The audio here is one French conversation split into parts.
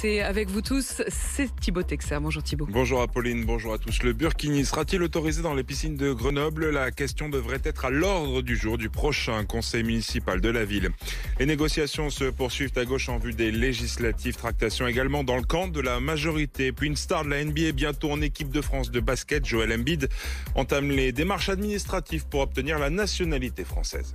c'est avec vous tous, c'est Thibaut Texer. Bonjour Thibaut. Bonjour Apolline, bonjour à tous. Le burkini sera-t-il autorisé dans les piscines de Grenoble? La question devrait être à l'ordre du jour du prochain conseil municipal de la ville. Les négociations se poursuivent à gauche en vue des législatives. Tractation également dans le camp de la majorité. Puis une star de la NBA bientôt en équipe de France de basket, Joel Embiid, entame les démarches administratives pour obtenir la nationalité française.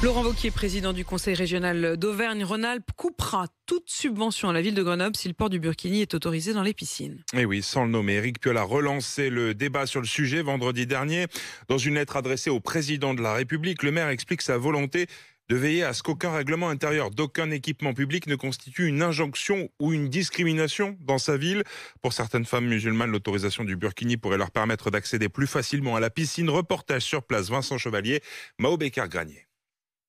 Laurent Wauquiez, président du conseil régional d'Auvergne-Rhône-Alpes, coupera toute subvention à la ville de Grenoble si le port du burkini est autorisé dans les piscines. Et oui, sans le nommer, Éric Piolle a relancé le débat sur le sujet vendredi dernier. Dans une lettre adressée au président de la République, le maire explique sa volonté de veiller à ce qu'aucun règlement intérieur d'aucun équipement public ne constitue une injonction ou une discrimination dans sa ville. Pour certaines femmes musulmanes, l'autorisation du burkini pourrait leur permettre d'accéder plus facilement à la piscine. Reportage sur place, Vincent Chevalier, Mao Bécard-Granier.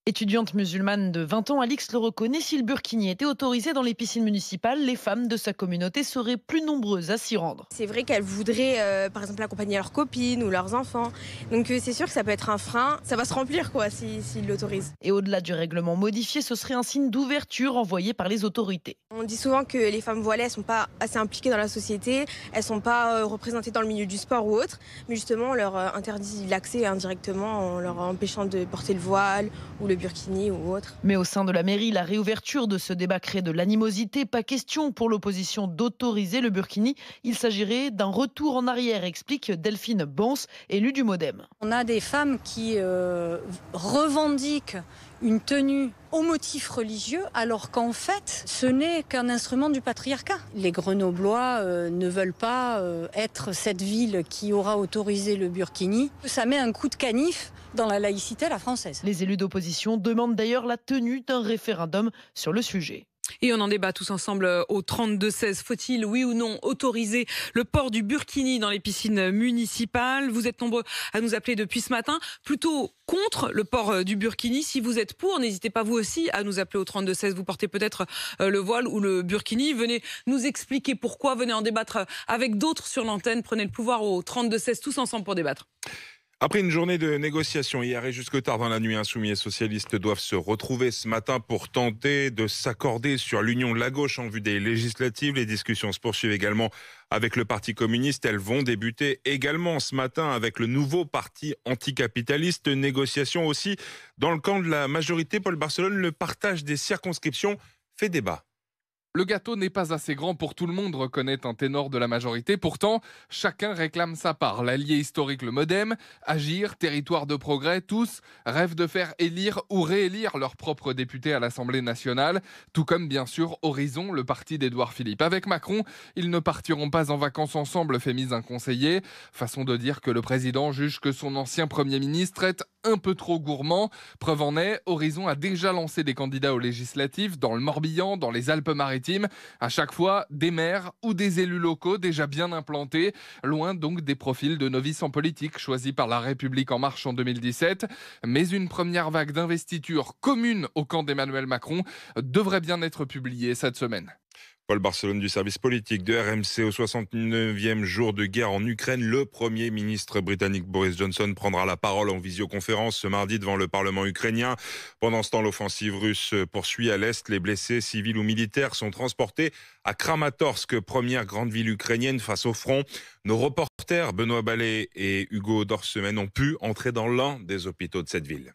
Étudiante musulmane de 20 ans, Alix le reconnaît, si le burkini était autorisé dans les piscines municipales, les femmes de sa communauté seraient plus nombreuses à s'y rendre. C'est vrai qu'elles voudraient par exemple accompagner leurs copines ou leurs enfants. Donc c'est sûr que ça peut être un frein. Ça va se remplir s'ils l'autorisent. Et au-delà du règlement modifié, ce serait un signe d'ouverture envoyé par les autorités. On dit souvent que les femmes voilées, elles sont pas assez impliquées dans la société, elles sont pas représentées dans le milieu du sport ou autre. Mais justement, on leur interdit l'accès indirectement en leur empêchant de porter le voile ou le burkini ou autre. Mais au sein de la mairie, la réouverture de ce débat crée de l'animosité. Pas question pour l'opposition d'autoriser le burkini. Il s'agirait d'un retour en arrière, explique Delphine Bons, élue du Modem. On a des femmes qui revendiquent une tenue au motif religieux, alors qu'en fait, ce n'est qu'un instrument du patriarcat. Les Grenoblois ne veulent pas être cette ville qui aura autorisé le burkini. Ça met un coup de canif dans la laïcité à la française. Les élus d'opposition demandent d'ailleurs la tenue d'un référendum sur le sujet. Et on en débat tous ensemble au 32-16. Faut-il, oui ou non, autoriser le port du burkini dans les piscines municipales? Vous êtes nombreux à nous appeler depuis ce matin. Plutôt contre le port du burkini. Si vous êtes pour, n'hésitez pas vous aussi à nous appeler au 32-16. Vous portez peut-être le voile ou le burkini. Venez nous expliquer pourquoi. Venez en débattre avec d'autres sur l'antenne. Prenez le pouvoir au 32-16, tous ensemble pour débattre. Après une journée de négociations hier et jusque tard dans la nuit, Insoumis et socialistes doivent se retrouver ce matin pour tenter de s'accorder sur l'union de la gauche en vue des législatives. Les discussions se poursuivent également avec le Parti communiste. Elles vont débuter également ce matin avec le nouveau parti anticapitaliste. Négociations aussi dans le camp de la majorité. Paul Barcelone, le partage des circonscriptions fait débat. Le gâteau n'est pas assez grand pour tout le monde, reconnaît un ténor de la majorité. Pourtant, chacun réclame sa part. L'allié historique, le Modem, Agir, Territoire de Progrès, tous rêvent de faire élire ou réélire leurs propres députés à l'Assemblée nationale. Tout comme, bien sûr, Horizon, le parti d'Édouard Philippe. Avec Macron, ils ne partiront pas en vacances ensemble, fait mise un conseiller. Façon de dire que le président juge que son ancien Premier ministre est un peu trop gourmand. Preuve en est, Horizon a déjà lancé des candidats aux législatives dans le Morbihan, dans les Alpes-Maritimes. À chaque fois, des maires ou des élus locaux déjà bien implantés, loin donc des profils de novices en politique choisis par La République En Marche en 2017. Mais une première vague d'investiture commune au camp d'Emmanuel Macron devrait bien être publiée cette semaine. Paul Barcelone du service politique de RMC. Au 69e jour de guerre en Ukraine, le Premier ministre britannique Boris Johnson prendra la parole en visioconférence ce mardi devant le Parlement ukrainien. Pendant ce temps, l'offensive russe poursuit à l'est. Les blessés, civils ou militaires, sont transportés à Kramatorsk, première grande ville ukrainienne face au front. Nos reporters Benoît Ballet et Hugo Dorsemen ont pu entrer dans l'un des hôpitaux de cette ville.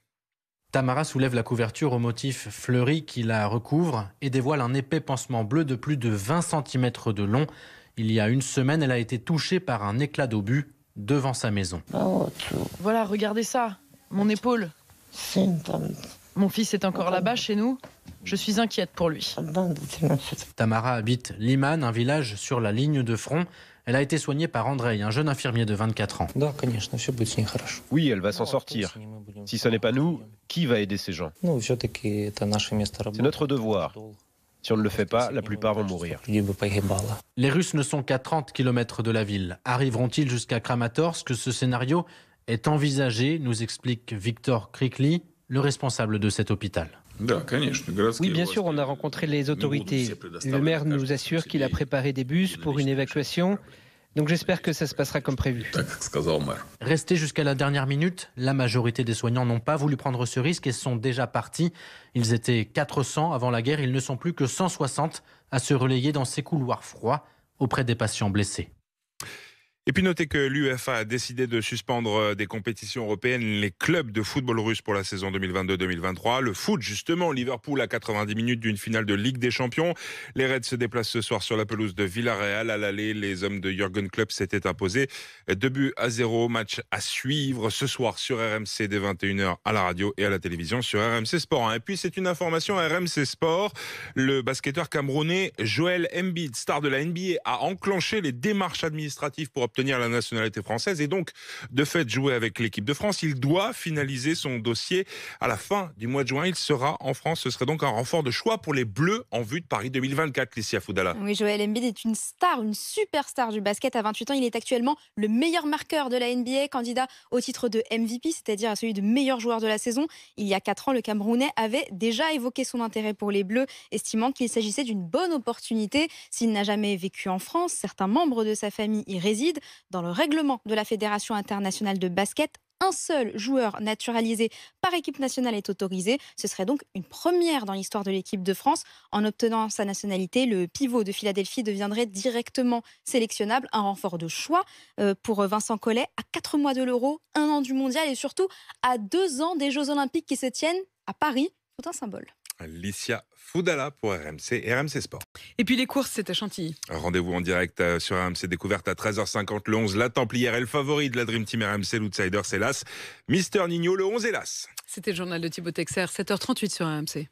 Tamara soulève la couverture au motif fleuri qui la recouvre et dévoile un épais pansement bleu de plus de 20 cm de long. Il y a une semaine, elle a été touchée par un éclat d'obus devant sa maison. Voilà, regardez ça, mon épaule. Mon fils est encore là-bas chez nous. Je suis inquiète pour lui. Tamara habite Liman, un village sur la ligne de front. Elle a été soignée par Andrei, un jeune infirmier de 24 ans. Oui, elle va s'en sortir. Si ce n'est pas nous, qui va aider ces gens? C'est notre devoir. Si on ne le fait pas, la plupart vont mourir. Les Russes ne sont qu'à 30 km de la ville. Arriveront-ils jusqu'à Kramatorsk? Ce scénario est envisagé, nous explique Victor Krikli, le responsable de cet hôpital. Oui, bien sûr, on a rencontré les autorités. Le maire nous assure qu'il a préparé des bus pour une évacuation, Donc j'espère que ça se passera comme prévu. Restés jusqu'à la dernière minute, la majorité des soignants n'ont pas voulu prendre ce risque et sont déjà partis. Ils étaient 400 avant la guerre, ils ne sont plus que 160 à se relayer dans ces couloirs froids auprès des patients blessés. Et puis notez que l'UEFA a décidé de suspendre des compétitions européennes les clubs de football russe pour la saison 2022-2023. Le foot, justement, Liverpool à 90 minutes d'une finale de Ligue des Champions. Les Reds se déplacent ce soir sur la pelouse de Villarreal. À l'aller, les hommes de Jürgen Klopp s'étaient imposés 2-0. Match à suivre ce soir sur RMC dès 21h à la radio et à la télévision sur RMC Sport. Et puis c'est une information à RMC Sport. Le basketteur camerounais Joel Embiid, star de la NBA, a enclenché les démarches administratives pour obtenir la nationalité française et donc de fait jouer avec l'équipe de France. Il doit finaliser son dossier à la fin du mois de juin. Il sera en France. Ce serait donc un renfort de choix pour les Bleus en vue de Paris 2024. Licia Foudala. Oui, Joel Embiid est une star, une superstar du basket. À 28 ans, il est actuellement le meilleur marqueur de la NBA, candidat au titre de MVP, c'est-à-dire à celui de meilleur joueur de la saison. Il y a 4 ans, le Camerounais avait déjà évoqué son intérêt pour les Bleus, estimant qu'il s'agissait d'une bonne opportunité. S'il n'a jamais vécu en France, certains membres de sa famille y résident. Dans le règlement de la Fédération internationale de basket, un seul joueur naturalisé par équipe nationale est autorisé. Ce serait donc une première dans l'histoire de l'équipe de France. En obtenant sa nationalité, le pivot de Philadelphie deviendrait directement sélectionnable. Un renfort de choix pour Vincent Collet à 4 mois de l'Euro, 1 an du Mondial et surtout à 2 ans des Jeux Olympiques qui se tiennent à Paris. Tout un symbole. Licia Foudala pour RMC et RMC Sport. Et puis les courses, c'est à Chantilly. Rendez-vous en direct sur RMC Découverte à 13h50. Le 11, la Templière est le favori de la Dream Team RMC. L'outsider, c'est l'As. Mister Nino, le 11 est l'As. C'était le journal de Thibaut Texer, 7h38 sur RMC.